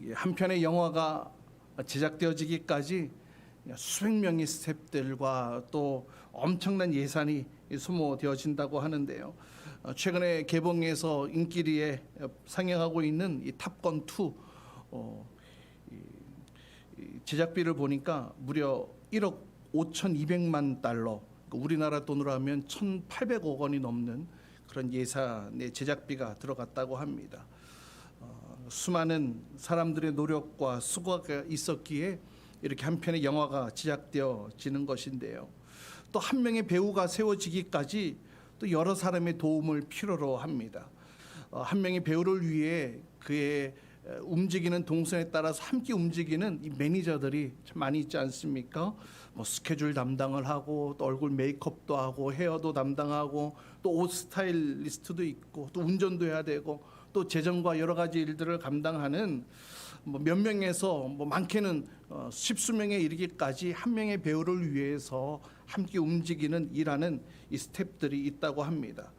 이 한 편의 영화가 제작되어지기까지 수백 명의 스태프들과 또 엄청난 예산이 소모되어진다고 하는데요. 최근에 개봉해서 인기리에 상영하고 있는 이 탑건 2 제작비를 보니까 무려 1억 5,200만 달러, 우리나라 돈으로 하면 1,800억 원이 넘는 그런 예산의 제작비가 들어갔다고 합니다. 수많은 사람들의 노력과 수고가 있었기에 이렇게 한 편의 영화가 제작되어지는 것인데요. 또 한 명의 배우가 세워지기까지 또 여러 사람의 도움을 필요로 합니다. 한 명의 배우를 위해 그의 움직이는 동선에 따라서 함께 움직이는 이 매니저들이 참 많이 있지 않습니까? 스케줄 담당을 하고 또 얼굴 메이크업도 하고 헤어도 담당하고 또 옷 스타일리스트도 있고 또 운전도 해야 되고 또 재정과 여러 가지 일들을 감당하는 몇 명에서 많게는 십수명에 이르기까지 한 명의 배우를 위해서 함께 움직이는 일하는 이 스태프들이 있다고 합니다.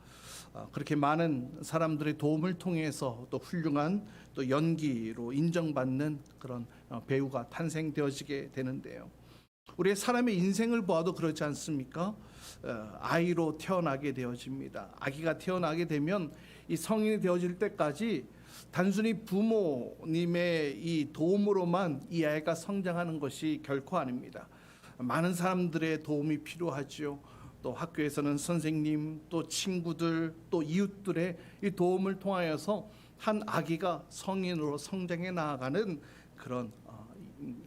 그렇게 많은 사람들의 도움을 통해서 또 훌륭한 또 연기로 인정받는 그런 배우가 탄생되어지게 되는데요. 우리의 사람의 인생을 보아도 그렇지 않습니까? 아이로 태어나게 되어집니다. 아기가 태어나게 되면 이 성인이 되어질 때까지 단순히 부모님의 이 도움으로만 이 아이가 성장하는 것이 결코 아닙니다. 많은 사람들의 도움이 필요하죠. 또 학교에서는 선생님, 또 친구들, 또 이웃들의 이 도움을 통하여서 한 아기가 성인으로 성장해 나아가는 그런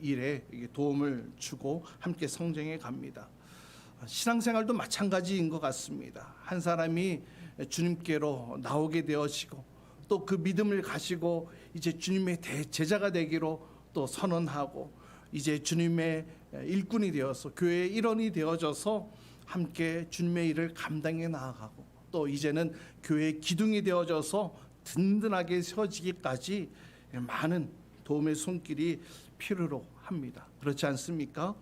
일에 도움을 주고 함께 성장해 갑니다. 신앙생활도 마찬가지인 것 같습니다. 한 사람이 주님께로 나오게 되어지고 또 그 믿음을 가지고 이제 주님의 대제자가 되기로 또 선언하고 이제 주님의 일꾼이 되어서 교회의 일원이 되어져서 함께 주님의 일을 감당해 나아가고 또 이제는 교회의 기둥이 되어져서 든든하게 세워지기까지 많은 도움의 손길이 필요로 합니다. 그렇지 않습니까?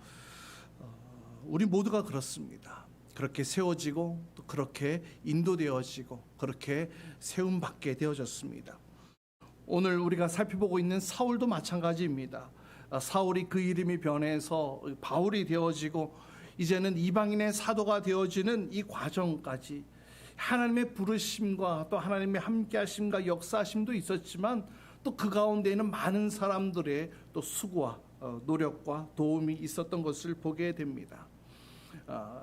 우리 모두가 그렇습니다. 그렇게 세워지고 또 그렇게 인도되어지고 그렇게 세움받게 되어졌습니다. 오늘 우리가 살펴보고 있는 사울도 마찬가지입니다. 사울이 그 이름이 변해서 바울이 되어지고 이제는 이방인의 사도가 되어지는 이 과정까지 하나님의 부르심과 또 하나님의 함께하심과 역사하심도 있었지만 또 그 가운데에는 많은 사람들의 또 수고와 노력과 도움이 있었던 것을 보게 됩니다.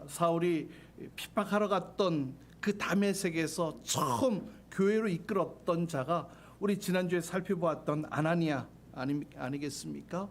사울이 핍박하러 갔던 그 다메섹에서 처음 교회로 이끌었던 자가 우리 지난주에 살펴보았던 아나니아 아니겠습니까?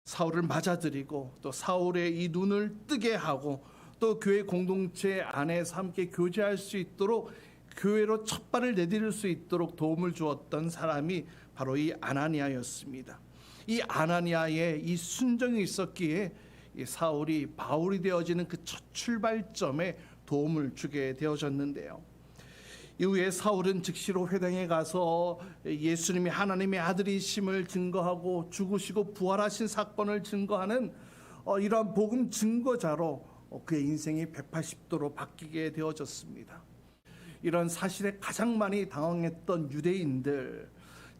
사울을 맞아들이고 또 사울의 이 눈을 뜨게 하고 또 교회 공동체 안에서 함께 교제할 수 있도록 교회로 첫 발을 내디딜 수 있도록 도움을 주었던 사람이 바로 이 아나니아였습니다. 이 아나니아의 이 순종이 있었기에 이 사울이 바울이 되어지는 그 첫 출발점에 도움을 주게 되어졌는데요. 이후에 사울은 즉시로 회당에 가서 예수님이 하나님의 아들이심을 증거하고 죽으시고 부활하신 사건을 증거하는 이러한 복음 증거자로 그의 인생이 180도로 바뀌게 되어졌습니다. 이런 사실에 가장 많이 당황했던 유대인들,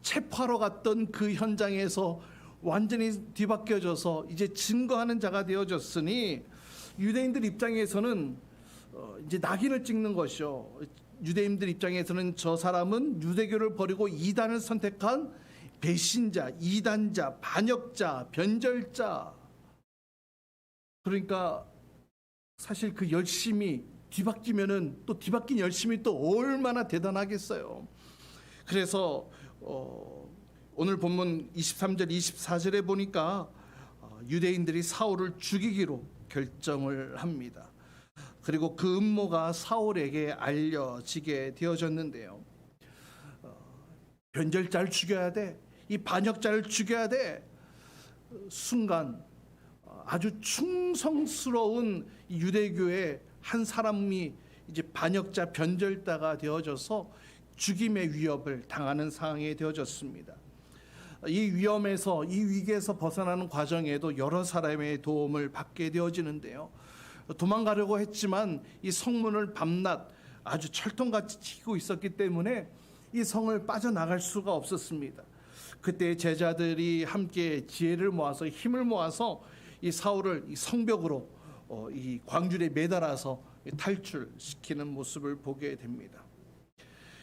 체포하러 갔던 그 현장에서 완전히 뒤바뀌어져서 이제 증거하는 자가 되어졌으니 유대인들 입장에서는 이제 낙인을 찍는 것이요. 유대인들 입장에서는 저 사람은 유대교를 버리고 이단을 선택한 배신자, 이단자, 반역자, 변절자. 그러니까 사실 그 열심이 뒤바뀌면은 또 뒤바뀐 열심이 또 얼마나 대단하겠어요. 그래서 오늘 본문 23절 24절에 보니까 유대인들이 사울을 죽이기로 결정을 합니다. 그리고 그 음모가 사울에게 알려지게 되어졌는데요. 변절자를 죽여야 돼. 이 반역자를 죽여야 돼. 순간 아주 충성스러운 유대교의 한 사람이 이제 반역자 변절자가 되어져서 죽임의 위협을 당하는 상황이 되어졌습니다. 이 위험에서 이 위기에서 벗어나는 과정에도 여러 사람의 도움을 받게 되어지는데요. 도망가려고 했지만 이 성문을 밤낮 아주 철통같이 지키고 있었기 때문에 이 성을 빠져나갈 수가 없었습니다. 그때 제자들이 함께 지혜를 모아서 힘을 모아서 이 사울을 이 성벽으로 이 광줄에 매달아서 탈출시키는 모습을 보게 됩니다.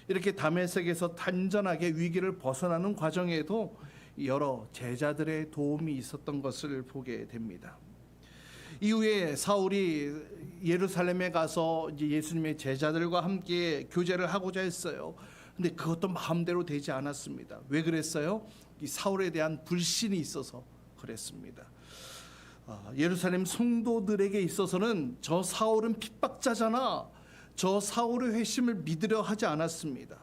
이렇게 다메섹에서 단전하게 위기를 벗어나는 과정에도 여러 제자들의 도움이 있었던 것을 보게 됩니다. 이후에 사울이 예루살렘에 가서 이제 예수님의 제자들과 함께 교제를 하고자 했어요. 근데 그것도 마음대로 되지 않았습니다. 왜 그랬어요? 이 사울에 대한 불신이 있어서 그랬습니다. 예루살렘 성도들에게 있어서는 저 사울은 핍박자잖아, 저 사울의 회심을 믿으려 하지 않았습니다.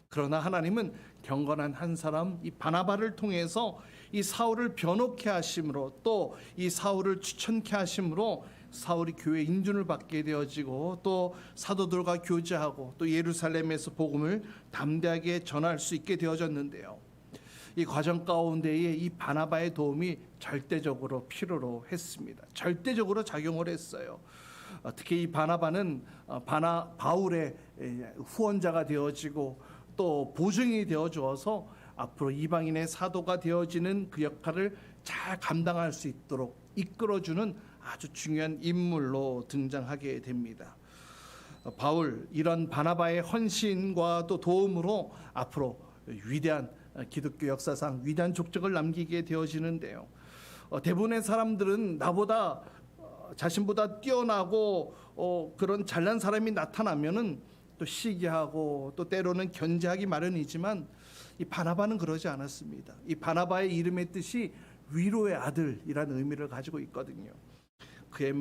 그러나 하나님은 경건한 한 사람 이 바나바를 통해서 이 사울을 변호케 하심으로, 또 이 사울을 추천케 하심으로 사울이 교회 인준을 받게 되어지고, 또 사도들과 교제하고 또 예루살렘에서 복음을 담대하게 전할 수 있게 되어졌는데요. 이 과정 가운데에 이 바나바의 도움이 절대적으로 필요로 했습니다. 절대적으로 작용을 했어요. 특히 이 바나바는 바울의 후원자가 되어지고 또 보증이 되어 주어서 앞으로 이방인의 사도가 되어지는 그 역할을 잘 감당할 수 있도록 이끌어주는 아주 중요한 인물로 등장하게 됩니다. 바울, 이런 바나바의 헌신과 또 도움으로 앞으로 위대한 기독교 역사상 위대한 족적을 남기게 되어지는데요. 대부분의 사람들은 나보다 자신보다 뛰어나고 그런 잘난 사람이 나타나면은 또 시기하고 또 때로는 견제하기 마련이지만 이 바나바는 그러지 않았습니다. 이 바나바의 이름의 뜻이 위로의 아들이라는 의미를 가지고 있거든요. 그의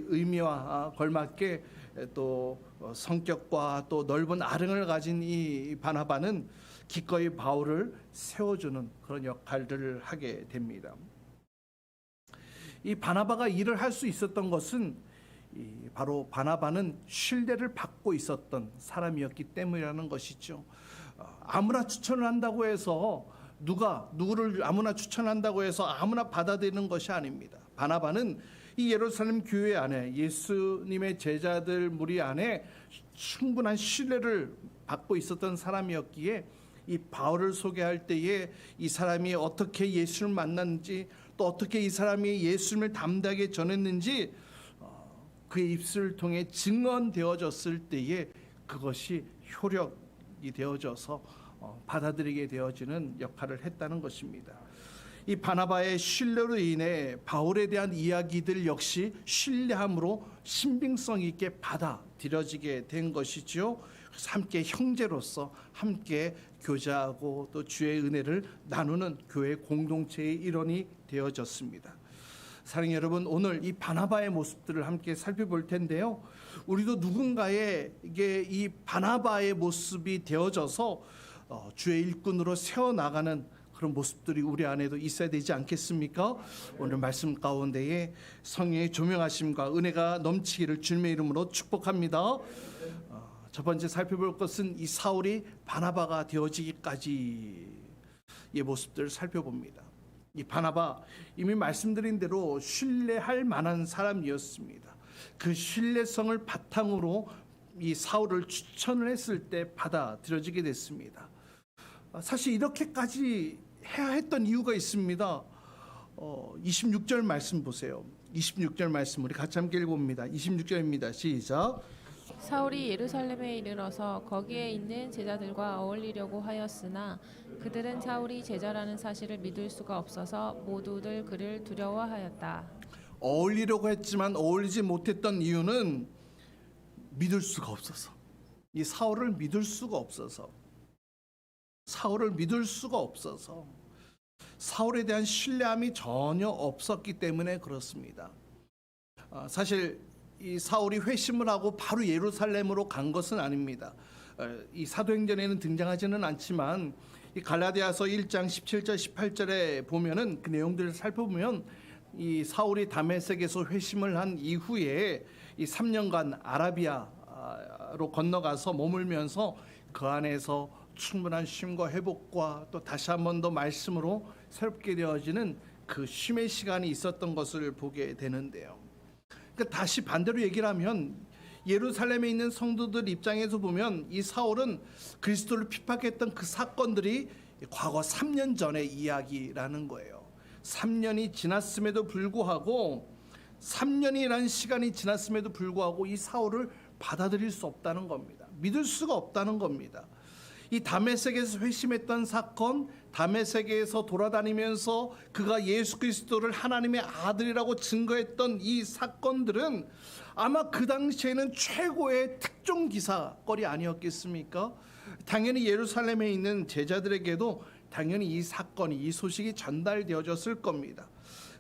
의미와 걸맞게 또 성격과 또 넓은 아령을 가진 이 바나바는 기꺼이 바울을 세워주는 그런 역할들을 하게 됩니다. 이 바나바가 일을 할 수 있었던 것은 바로 바나바는 신뢰를 받고 있었던 사람이었기 때문이라는 것이죠. 아무나 추천을 한다고 해서 누구를 아무나 추천한다고 해서 아무나 받아들이는 것이 아닙니다. 바나바는 이 예루살렘 교회 안에, 예수님의 제자들 무리 안에 충분한 신뢰를 받고 있었던 사람이었기에 이 바울을 소개할 때에 이 사람이 어떻게 예수를 만났는지, 또 어떻게 이 사람이 예수님을 담대하게 전했는지 그의 입술을 통해 증언되어졌을 때에 그것이 효력이 되어져서 받아들이게 되어지는 역할을 했다는 것입니다. 이 바나바의 신뢰로 인해 바울에 대한 이야기들 역시 신뢰함으로 신빙성 있게 받아들여지게 된 것이죠. 그래서 함께 형제로서 함께 교제하고 또 주의 은혜를 나누는 교회 공동체의 일원이 되어졌습니다. 사랑하는 여러분, 오늘 이 바나바의 모습들을 함께 살펴볼 텐데요. 우리도 누군가에게 이 바나바의 모습이 되어져서 주의 일꾼으로 세워나가는 그런 모습들이 우리 안에도 있어야 되지 않겠습니까? 오늘 말씀 가운데에 성령의 조명하심과 은혜가 넘치기를 주님의 이름으로 축복합니다. 첫 번째 살펴볼 것은 이 사울이 바나바가 되어지기까지의 모습들을 살펴봅니다. 이 바나바, 이미 말씀드린 대로 신뢰할 만한 사람이었습니다. 그 신뢰성을 바탕으로 이 사울을 추천을 했을 때 받아들여지게 됐습니다. 사실 이렇게까지 해야 했던 이유가 있습니다. 26절 말씀 보세요. 26절 말씀 우리 같이 함께 읽어봅니다. 26절입니다. 시작. 사울이 예루살렘에 이르러서 거기에 있는 제자들과 어울리려고 하였으나 그들은 사울이 제자라는 사실을 믿을 수가 없어서 모두들 그를 두려워하였다. 어울리려고 했지만 어울리지 못했던 이유는 믿을 수가 없어서, 이 사울을 믿을 수가 없어서, 사울에 대한 신뢰함이 전혀 없었기 때문에 그렇습니다. 사실 이 사울이 회심을 하고 바로 예루살렘으로 간 것은 아닙니다. 이 사도행전에는 등장하지는 않지만 이 갈라디아서 1장 17절 18절에 보면은 그 내용들을 살펴보면 이 사울이 다메섹에서 회심을 한 이후에 이 3년간 아라비아로 건너가서 머물면서 그 안에서 충분한 쉼과 회복과 또 다시 한 번 더 말씀으로 새롭게 되어지는 그 쉼의 시간이 있었던 것을 보게 되는데요. 그러니까 다시 반대로 얘기를 하면 예루살렘에 있는 성도들 입장에서 보면 이 사울은 그리스도를 핍박했던 그 사건들이 과거 3년 전의 이야기라는 거예요. 3년이 지났음에도 불구하고 3년이라는 시간이 지났음에도 불구하고 이 사울을 받아들일 수 없다는 겁니다. 믿을 수가 없다는 겁니다. 이 다메섹에서 회심했던 사건, 다메섹에서 돌아다니면서 그가 예수 그리스도를 하나님의 아들이라고 증거했던 이 사건들은 아마 그 당시에는 최고의 특종 기사거리 아니었겠습니까? 당연히 예루살렘에 있는 제자들에게도 당연히 이 사건이, 이 소식이 전달되어졌을 겁니다.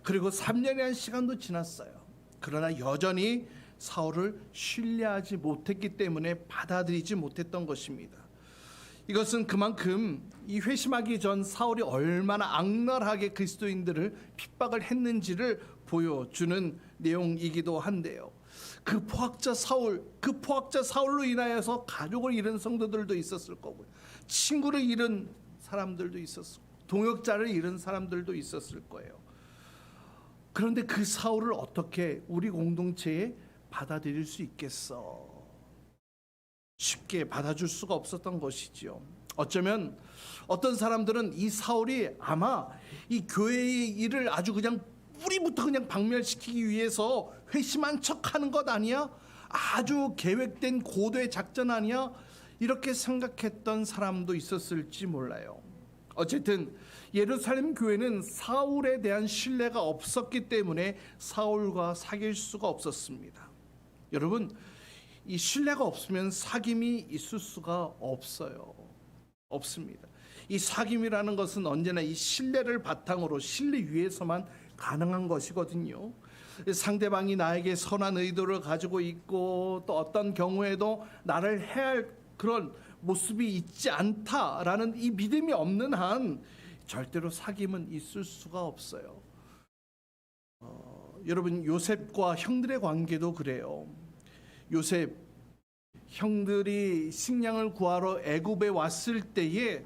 그리고 3년이라는 시간도 지났어요. 그러나 여전히 사울을 신뢰하지 못했기 때문에 받아들이지 못했던 것입니다. 이것은 그만큼 이 회심하기 전 사울이 얼마나 악랄하게 그리스도인들을 핍박을 했는지를 보여주는 내용이기도 한데요. 그 포학자 사울로 인하여서 가족을 잃은 성도들도 있었을 거고요. 친구를 잃은 사람들도 있었고, 동역자를 잃은 사람들도 있었을 거예요. 그런데 그 사울을 어떻게 우리 공동체에 받아들일 수 있겠어? 쉽게 받아줄 수가 없었던 것이지요. 어쩌면 어떤 사람들은 이 사울이 아마 이 교회의 일을 아주 그냥 뿌리부터 그냥 박멸시키기 위해서 회심한 척하는 것 아니야? 아주 계획된 고도의 작전 아니야? 이렇게 생각했던 사람도 있었을지 몰라요. 어쨌든 예루살렘 교회는 사울에 대한 신뢰가 없었기 때문에 사울과 사귈 수가 없었습니다. 여러분, 이 신뢰가 없으면 사귐이 있을 수가 없어요. 없습니다. 이 사귐이라는 것은 언제나 이 신뢰를 바탕으로, 신뢰 위에서만 가능한 것이거든요. 상대방이 나에게 선한 의도를 가지고 있고 또 어떤 경우에도 나를 해할 그런 모습이 있지 않다라는 이 믿음이 없는 한 절대로 사귐은 있을 수가 없어요. 여러분, 요셉과 형들의 관계도 그래요. 요셉 형들이 식량을 구하러 애굽에 왔을 때에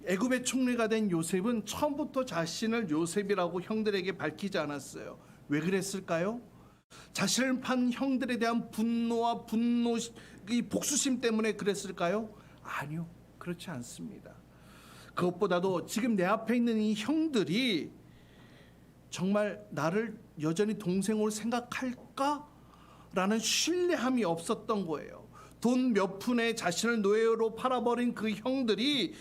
애굽의 총리가 된 요셉은 처음부터 자신을 요셉이라고 형들에게 밝히지 않았어요. 왜 그랬을까요? 자신을 판 형들에 대한 분노와 이 복수심 때문에 그랬을까요? 아니요, 그렇지 않습니다. 그것보다도 지금 내 앞에 있는 이 형들이 정말 나를 여전히 동생으로 생각할까? 라는 신뢰함이 없었던 거예요. 돈 몇 푼에 자신을 노예로 팔아버린 그 형들이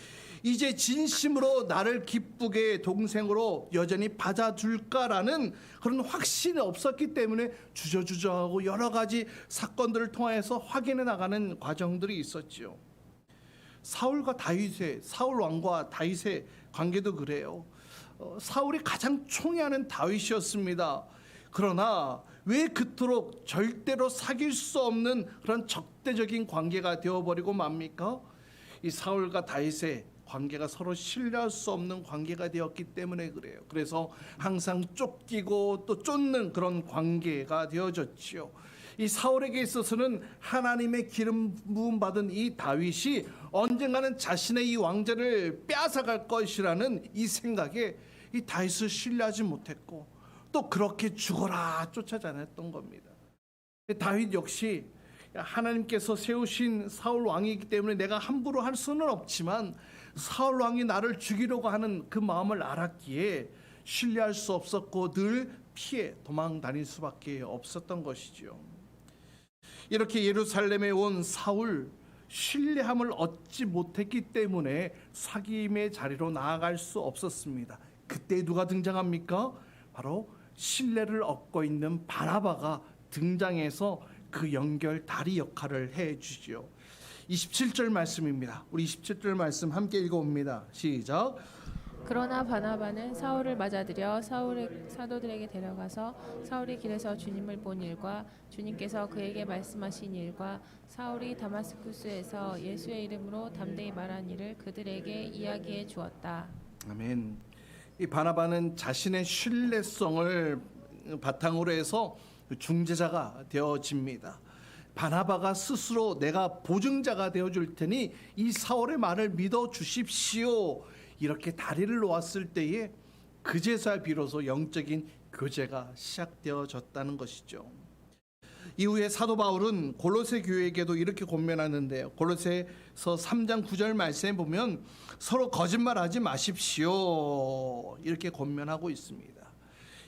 이제 진심으로 나를 기쁘게 동생으로 여전히 받아줄까라는 그런 확신이 없었기 때문에 주저주저하고 여러 가지 사건들을 통해서 확인해 나가는 과정들이 있었죠. 사울과 다윗의, 사울 왕과 다윗의 관계도 그래요. 사울이 가장 총애하는 다윗이었습니다. 그러나 왜 그토록 절대로 사귈 수 없는 그런 적대적인 관계가 되어버리고 맙니까? 이 사울과 다윗의 관계가 서로 신뢰할 수 없는 관계가 되었기 때문에 그래요. 그래서 항상 쫓기고 또 쫓는 그런 관계가 되어졌지요. 이 사울에게 있어서는 하나님의 기름 부음 받은 이 다윗이 언젠가는 자신의 이 왕자를 빼앗아갈 것이라는 이 생각에 이 다윗을 신뢰하지 못했고 또 그렇게 죽어라 쫓아다녔던 겁니다. 다윗 역시 하나님께서 세우신 사울 왕이기 때문에 내가 함부로 할 수는 없지만 사울 왕이 나를 죽이려고 하는 그 마음을 알았기에 신뢰할 수 없었고 늘 피해 도망 다닐 수밖에 없었던 것이죠. 이렇게 예루살렘에 온 사울, 신뢰함을 얻지 못했기 때문에 사귐의 자리로 나아갈 수 없었습니다. 그때 누가 등장합니까? 바로 신뢰를 얻고 있는 바나바가 등장해서 그 연결 다리 역할을 해주죠. 27절 말씀입니다. 우리 27절 말씀 함께 읽어봅니다. 시작. 그러나 바나바는 사울을 맞아들여 사울의 사도들에게 데려가서 사울이 길에서 주님을 본 일과 주님께서 그에게 말씀하신 일과 사울이 다마스쿠스에서 예수의 이름으로 담대히 말한 일을 그들에게 이야기해 주었다. 아멘. 이 바나바는 자신의 신뢰성을 바탕으로 해서 중재자가 되어집니다. 바나바가 스스로 내가 보증자가 되어줄 테니 이 사울의 말을 믿어 주십시오. 이렇게 다리를 놓았을 때에 그제서야 비로소 영적인 교제가 시작되어졌다는 것이죠. 이후에 사도 바울은 골로새 교회에게도 이렇게 권면하는데요. 골로새서 3장 9절 말씀에 보면 서로 거짓말하지 마십시오. 이렇게 권면하고 있습니다.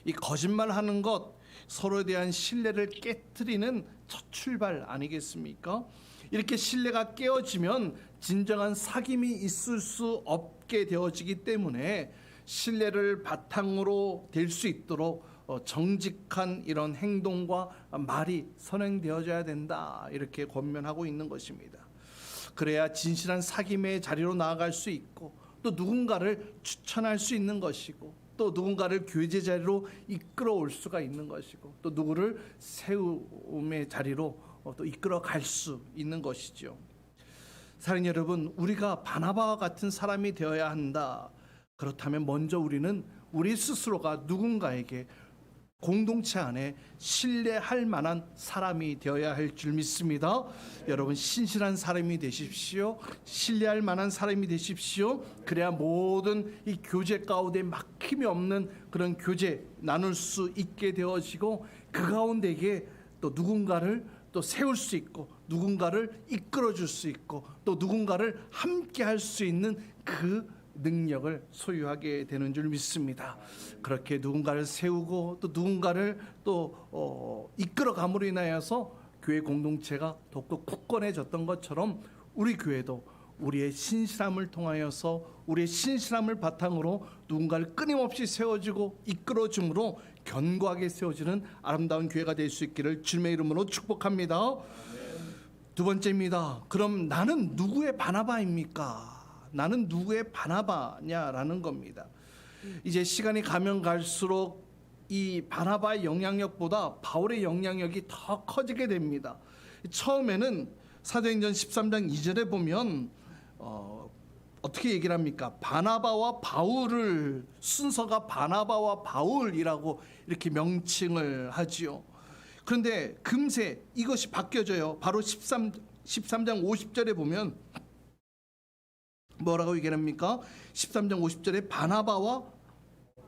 이 거짓말하는 것, 서로에 대한 신뢰를 깨트리는 첫 출발 아니겠습니까? 이렇게 신뢰가 깨어지면 진정한 사귐이 있을 수 없게 되어지기 때문에 신뢰를 바탕으로 될 수 있도록 정직한 이런 행동과 말이 선행되어져야 된다, 이렇게 권면하고 있는 것입니다. 그래야 진실한 사귐의 자리로 나아갈 수 있고, 또 누군가를 추천할 수 있는 것이고, 또 누군가를 교제 자리로 이끌어 올 수가 있는 것이고, 또 누구를 세움의 자리로 또 이끌어 갈 수 있는 것이죠. 사랑하는 여러분, 우리가 바나바와 같은 사람이 되어야 한다. 그렇다면 먼저 우리는 우리 스스로가 누군가에게 공동체 안에 신뢰할 만한 사람이 되어야 할 줄 믿습니다. 여러분, 신실한 사람이 되십시오. 신뢰할 만한 사람이 되십시오. 그래야 모든 이 교제 가운데 막힘이 없는 그런 교제 나눌 수 있게 되어지고, 그 가운데에 또 누군가를 또 세울 수 있고, 누군가를 이끌어 줄 수 있고, 또 누군가를 함께 할 수 있는 그 능력을 소유하게 되는 줄 믿습니다. 그렇게 누군가를 세우고 또 누군가를 또 이끌어감으로 인하여서 교회 공동체가 더욱 굳건해졌던 것처럼, 우리 교회도 우리의 신실함을 통하여서, 우리의 신실함을 바탕으로 누군가를 끊임없이 세워주고 이끌어줌으로 견고하게 세워지는 아름다운 교회가 될 수 있기를 주님의 이름으로 축복합니다. 두 번째입니다. 그럼 나는 누구의 바나바입니까? 나는 누구의 바나바냐라는 겁니다. 이제 시간이 가면 갈수록 이 바나바의 영향력보다 바울의 영향력이 더 커지게 됩니다. 처음에는 사도행전 13장 2절에 보면 어떻게 얘기를 합니까? 바나바와 바울을, 순서가 바나바와 바울이라고 이렇게 명칭을 하지요. 그런데 금세 이것이 바뀌어져요. 바로 13장 50절에 보면 뭐라고 얘기합니까? 13장 50절에 바나바와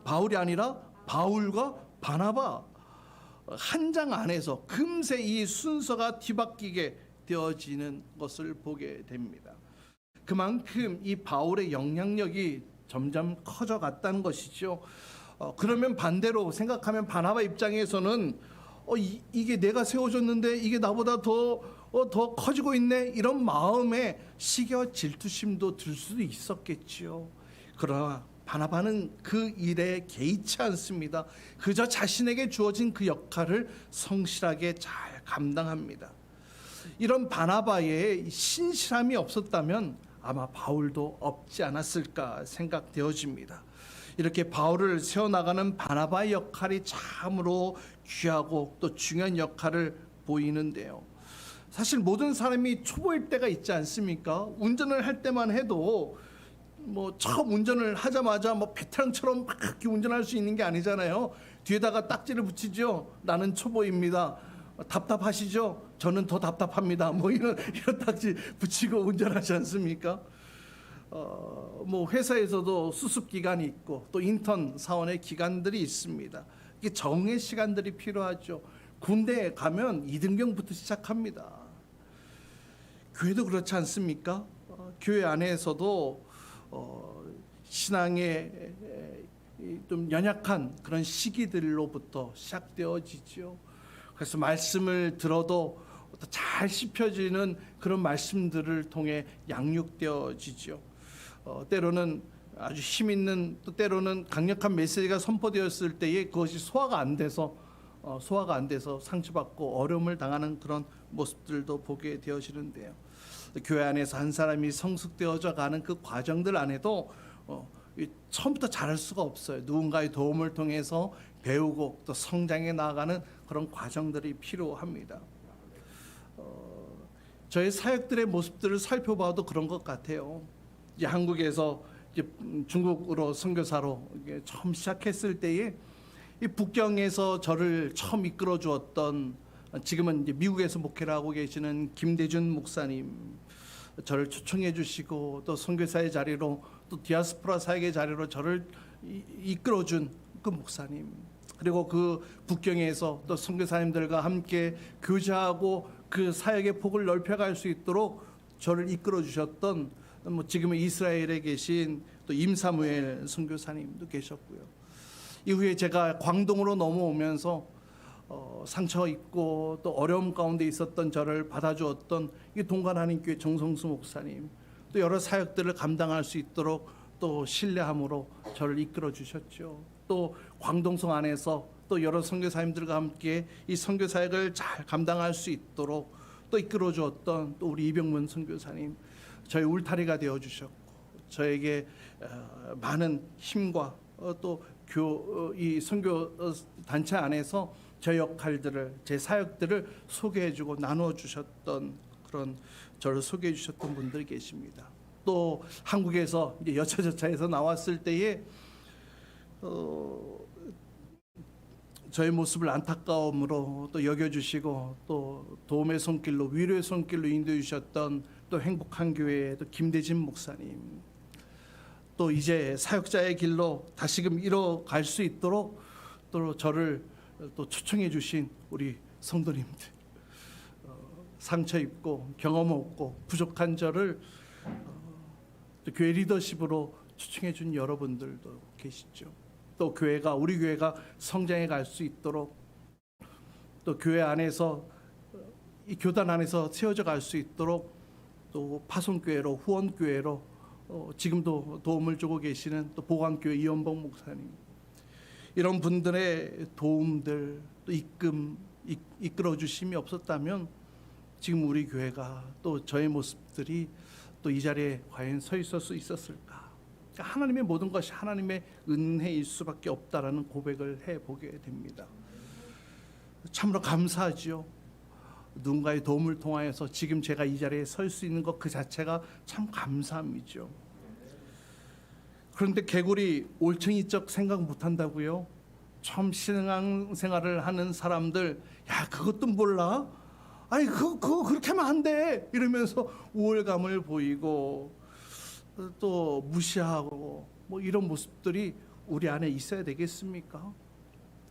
바울이 아니라 바울과 바나바, 한 장 안에서 금세 이 순서가 뒤바뀌게 되어지는 것을 보게 됩니다. 그만큼 이 바울의 영향력이 점점 커져갔다는 것이죠. 그러면 반대로 생각하면 바나바 입장에서는 이게 내가 세워줬는데 이게 나보다 더 커지고 있네, 이런 마음에 시기와 질투심도 들 수도 있었겠지요. 그러나 바나바는 그 일에 개의치 않습니다. 그저 자신에게 주어진 그 역할을 성실하게 잘 감당합니다. 이런 바나바의 신실함이 없었다면 아마 바울도 없지 않았을까 생각되어집니다. 이렇게 바울을 세워나가는 바나바의 역할이 참으로 귀하고 또 중요한 역할을 보이는데요. 사실 모든 사람이 초보일 때가 있지 않습니까? 운전을 할 때만 해도 처음 운전을 하자마자 베테랑처럼 막 운전할 수 있는 게 아니잖아요. 뒤에다가 딱지를 붙이죠. 나는 초보입니다. 답답하시죠? 저는 더 답답합니다. 이런 딱지 붙이고 운전하지 않습니까? 회사에서도 수습 기간이 있고 또 인턴 사원의 기간들이 있습니다. 이게 정의 시간들이 필요하죠. 군대에 가면 이등병부터 시작합니다. 교회도 그렇지 않습니까? 교회 안에서도 신앙에 좀 연약한 그런 시기들로부터 시작되어지죠. 그래서 말씀을 들어도 잘 씹혀지는 그런 말씀들을 통해 양육되어지죠. 때로는 아주 힘 있는, 또 때로는 강력한 메시지가 선포되었을 때에 그것이 소화가 안 돼서 상처받고 어려움을 당하는 그런 모습들도 보게 되어지는데요. 교회 안에서 한 사람이 성숙되어져 가는 그 과정들 안에도 처음부터 잘할 수가 없어요. 누군가의 도움을 통해서 배우고 또 성장해 나아가는 그런 과정들이 필요합니다. 저희 사역들의 모습들을 살펴봐도 그런 것 같아요. 이제 한국에서 이제 중국으로 선교사로 처음 시작했을 때에 이 북경에서 저를 처음 이끌어 주었던, 지금은 이제 미국에서 목회를 하고 계시는 김대준 목사님, 저를 초청해 주시고 또 선교사의 자리로, 또 디아스포라 사역의 자리로 저를 이끌어 준 그 목사님, 그리고 그 북경에서 또 선교사님들과 함께 교제하고 그 사역의 폭을 넓혀갈 수 있도록 저를 이끌어 주셨던 지금은 이스라엘에 계신 또 임사무엘 선교사님도 계셨고요. 이후에 제가 광동으로 넘어오면서 상처 있고 또 어려움 가운데 있었던 저를 받아주었던 이 동관하나님교회 정성수 목사님, 또 여러 사역들을 감당할 수 있도록 또 신뢰함으로 저를 이끌어 주셨죠. 또 광동성 안에서 또 여러 선교사님들과 함께 이 선교 사역을 잘 감당할 수 있도록 또 이끌어 주었던 또 우리 이병문 선교사님, 저희 울타리가 되어 주셨고 저에게 많은 힘과 또 이 선교 단체 안에서 제 역할들을, 제 사역들을 소개해주고 나눠주셨던 그런 저를 소개해주셨던 분들이 계십니다. 또 한국에서 이제 여차저차해서 나왔을 때에 저의 모습을 안타까움으로 또 여겨주시고 또 도움의 손길로, 위로의 손길로 인도해 주셨던 또 행복한 교회의 또 김대진 목사님, 또 이제 사역자의 길로 다시금 이뤄갈 수 있도록 또 저를 또 초청해 주신 우리 성도님들, 상처 입고 경험 없고 부족한 저를 또 교회 리더십으로 초청해 준 여러분들도 계시죠. 또 교회가, 우리 교회가 성장해 갈 수 있도록 또 교회 안에서, 이 교단 안에서 세워져 갈 수 있도록 또 파송교회로, 후원교회로 지금도 도움을 주고 계시는 또 보광교회 이원봉 목사님, 이런 분들의 도움들, 또 이끌어 주심이 없었다면 지금 우리 교회가, 또 저의 모습들이 또 이 자리에 과연 서 있을 수 있었을까? 하나님의 모든 것이 하나님의 은혜일 수밖에 없다라는 고백을 해보게 됩니다. 참으로 감사하지요. 누군가의 도움을 통하여서 지금 제가 이 자리에 설 수 있는 것 그 자체가 참 감사함이죠. 그런데 개구리 올챙이적 생각 못한다고요? 처음 신앙생활을 하는 사람들, 야 그것도 몰라? 아니 그거 그렇게 하면 안 돼! 이러면서 우월감을 보이고 또 무시하고 뭐 이런 모습들이 우리 안에 있어야 되겠습니까?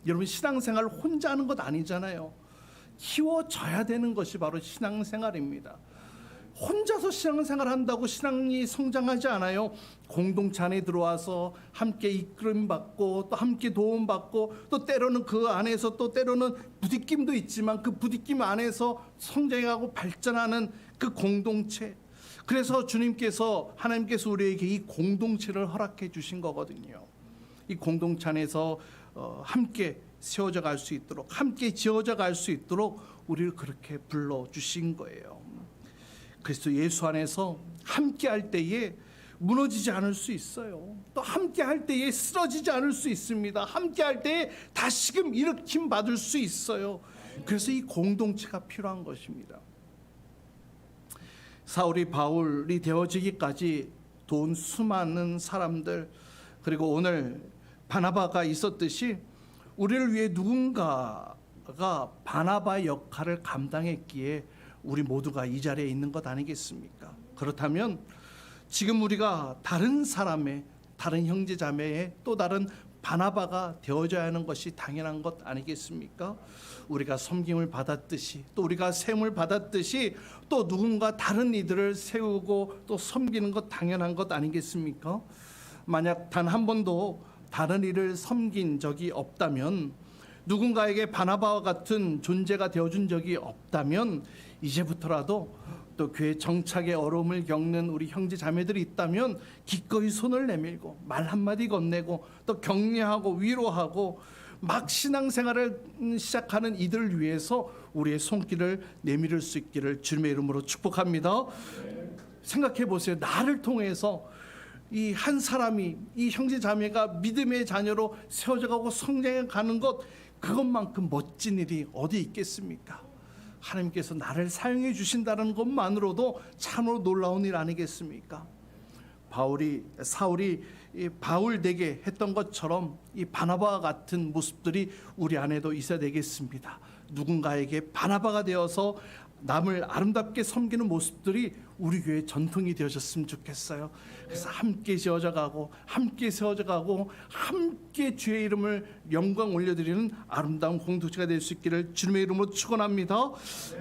여러분, 신앙생활 혼자 하는 것 아니잖아요. 키워져야 되는 것이 바로 신앙생활입니다. 혼자서 신앙생활 한다고 신앙이 성장하지 않아요. 공동체 안에 들어와서 함께 이끌림 받고 또 함께 도움 받고 또 때로는 그 안에서 또 때로는 부딪힘도 있지만 그 부딪힘 안에서 성장하고 발전하는 그 공동체. 그래서 주님께서, 하나님께서 우리에게 이 공동체를 허락해 주신 거거든요. 이 공동체 안에서 함께 세워져 갈 수 있도록, 함께 지어져 갈 수 있도록 우리를 그렇게 불러주신 거예요. 그리스도 예수 안에서 함께 할 때에 무너지지 않을 수 있어요. 또 함께 할 때에 쓰러지지 않을 수 있습니다. 함께 할 때에 다시금 일으킴 받을 수 있어요. 그래서 이 공동체가 필요한 것입니다. 사울이 바울이 되어지기까지 도운 수많은 사람들, 그리고 오늘 바나바가 있었듯이 우리를 위해 누군가가 바나바의 역할을 감당했기에 우리 모두가 이 자리에 있는 것 아니겠습니까? 그렇다면 지금 우리가 다른 사람의, 다른 형제 자매의 또 다른 바나바가 되어져야 하는 것이 당연한 것 아니겠습니까? 우리가 섬김을 받았듯이, 또 우리가 세움을 받았듯이 또 누군가 다른 이들을 세우고 또 섬기는 것 당연한 것 아니겠습니까? 만약 단 한 번도 다른 이를 섬긴 적이 없다면, 누군가에게 바나바와 같은 존재가 되어준 적이 없다면, 이제부터라도 또 교회 정착의 어려움을 겪는 우리 형제 자매들이 있다면 기꺼이 손을 내밀고 말 한마디 건네고 또 격려하고 위로하고 막 신앙생활을 시작하는 이들을 위해서 우리의 손길을 내밀을 수 있기를 주님의 이름으로 축복합니다. 생각해 보세요. 나를 통해서 이 한 사람이, 이 형제 자매가 믿음의 자녀로 세워져가고 성장해 가는 것, 그것만큼 멋진 일이 어디 있겠습니까? 하나님께서 나를 사용해 주신다는 것만으로도 참으로 놀라운 일 아니겠습니까? 사울이 바울에게 했던 것처럼 이 바나바와 같은 모습들이 우리 안에도 있어야 되겠습니다. 누군가에게 바나바가 되어서 남을 아름답게 섬기는 모습들이 우리 교회 전통이 되어졌으면 좋겠어요. 그래서 함께 지어져가고 함께 세워져가고 함께 주의 이름을 영광 올려드리는 아름다운 공동체가 될 수 있기를 주님의 이름으로 축원합니다.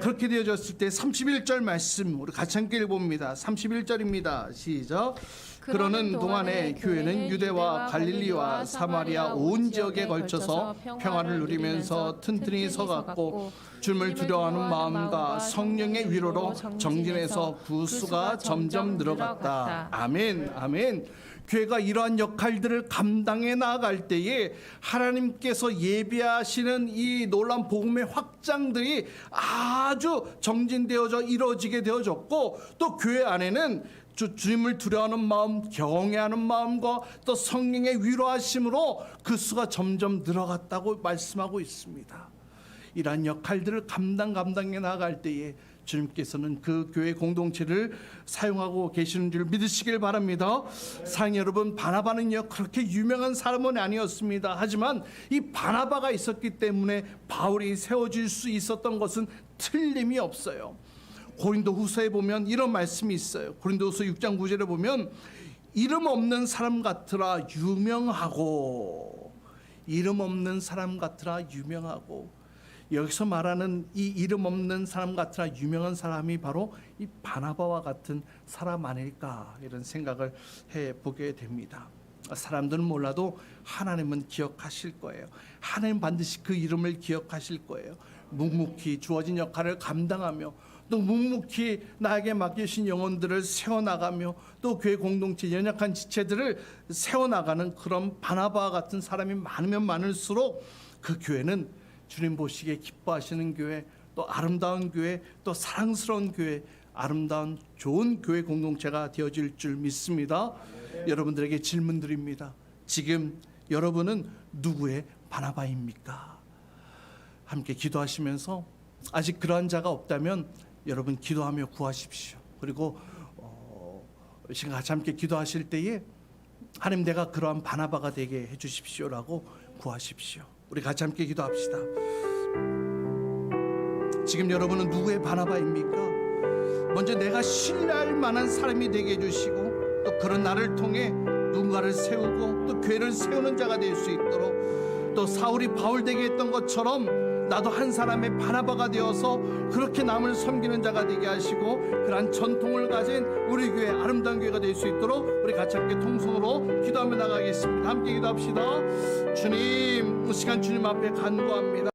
그렇게 되어졌을 때 31절 말씀 우리 같이 함께 읽어봅니다. 31절입니다. 시작. 그러는 동안에 교회는 유대와 갈릴리와 사마리아 온 지역에 걸쳐서 평화를 누리면서 튼튼히 서갔고 주님을 두려워하는 마음과 성령의 위로로 정진해서 구수가 점점 늘어갔다. 아멘, 아멘. 교회가 이러한 역할들을 감당해 나아갈 때에 하나님께서 예비하시는 이 놀라운 복음의 확장들이 아주 정진되어져 이루어지게 되어졌고, 또 교회 안에는 주님을 두려워하는 마음, 경외하는 마음과 또 성령의 위로하심으로 그 수가 점점 늘어갔다고 말씀하고 있습니다. 이러한 역할들을 감당해 나아갈 때에 주님께서는 그 교회 공동체를 사용하고 계시는 줄 믿으시길 바랍니다. 사랑 여러분, 바나바는요 그렇게 유명한 사람은 아니었습니다. 하지만 이 바나바가 있었기 때문에 바울이 세워질 수 있었던 것은 틀림이 없어요. 고린도후서에 보면 이런 말씀이 있어요. 고린도후서 6장 9절에 보면 이름 없는 사람 같으라 유명하고, 이름 없는 사람 같으라 유명하고, 여기서 말하는 이 이름 없는 사람 같으나 유명한 사람이 바로 이 바나바와 같은 사람 아닐까, 이런 생각을 해보게 됩니다. 사람들은 몰라도 하나님은 기억하실 거예요. 하나님 반드시 그 이름을 기억하실 거예요. 묵묵히 주어진 역할을 감당하며 또 묵묵히 나에게 맡기신 영혼들을 세워나가며 또 교회 공동체 연약한 지체들을 세워나가는 그런 바나바와 같은 사람이 많으면 많을수록 그 교회는 주님 보시기에 기뻐하시는 교회, 또 아름다운 교회, 또 사랑스러운 교회, 아름다운 좋은 교회 공동체가 되어질 줄 믿습니다. 여러분들에게 질문 드립니다. 지금 여러분은 누구의 바나바입니까? 함께 기도하시면서 아직 그러한 자가 없다면 여러분 기도하며 구하십시오. 그리고 시간 같이 함께 기도하실 때에 하나님 내가 그러한 바나바가 되게 해주십시오라고 구하십시오. 우리 같이 함께 기도합시다. 지금 여러분은 누구의 바나바입니까? 먼저 내가 신뢰할 만한 사람이 되게 해주시고 또 그런 나를 통해 누군가를 세우고 또 교회를 세우는 자가 될 수 있도록, 또 사울이 바울 되게 했던 것처럼 나도 한 사람의 바나바가 되어서 그렇게 남을 섬기는 자가 되게 하시고 그러한 전통을 가진 우리 교회 아름다운 교회가 될 수 있도록 우리 같이 함께 통성으로 기도하며 나가겠습니다. 함께 기도합시다. 주님, 이 시간 주님 앞에 간구합니다.